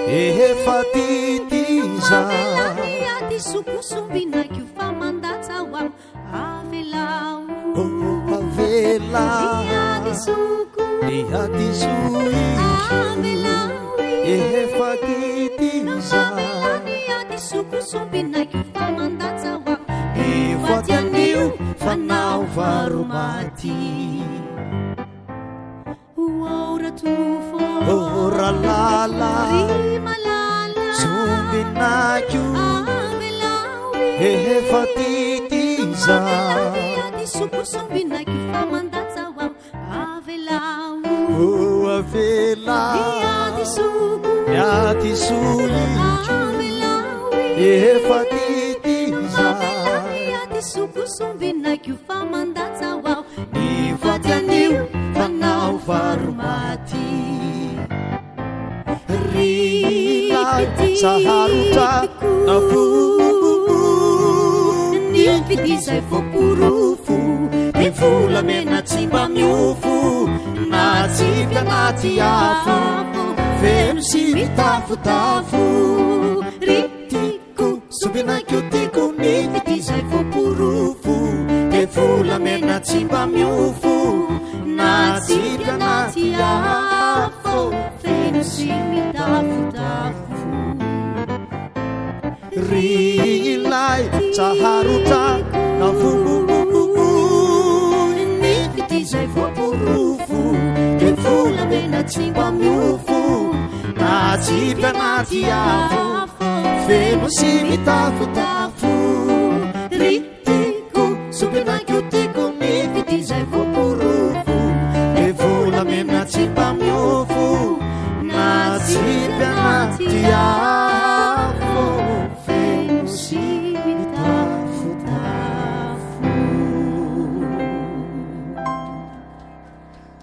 efa titiza ady sokosombinaiky fa mandatsao am avelao avela ady soko ady soiky avelao efa titiza ady sokosombinaiky fa mandatsao am efa tianio fanao varomaty ora tufo ora lala malala sombinakio avelawi efa titiza ady sokosombinaiky fa mandatsao am avelao avela ady soko ady soiky avelawi efa titiza ady sokosombinaiky fa mandatsao am efa tianio fanao varomaty rilay saharotra nafo nifidizay voporofo ny volamena tsy mba miofo na tsy mpianaty afo feno sy mitafotafo ritiko sombinakio tiko nifidizay voporofo ny volamena tsy mba miofo na tsy mpianaty afo feno sy mitafotafo rilay saharotra nafo nifidizay voporofo ny volamena tsy mba miofo na tsy mpianaty afo feno sy mitafotafo ritiko sombinakio tiko nifidizay voporofo ny volamena tsy mba miofo na tsy mpianaty afo feno sy mitafotafo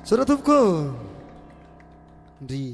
sora tompoko ndry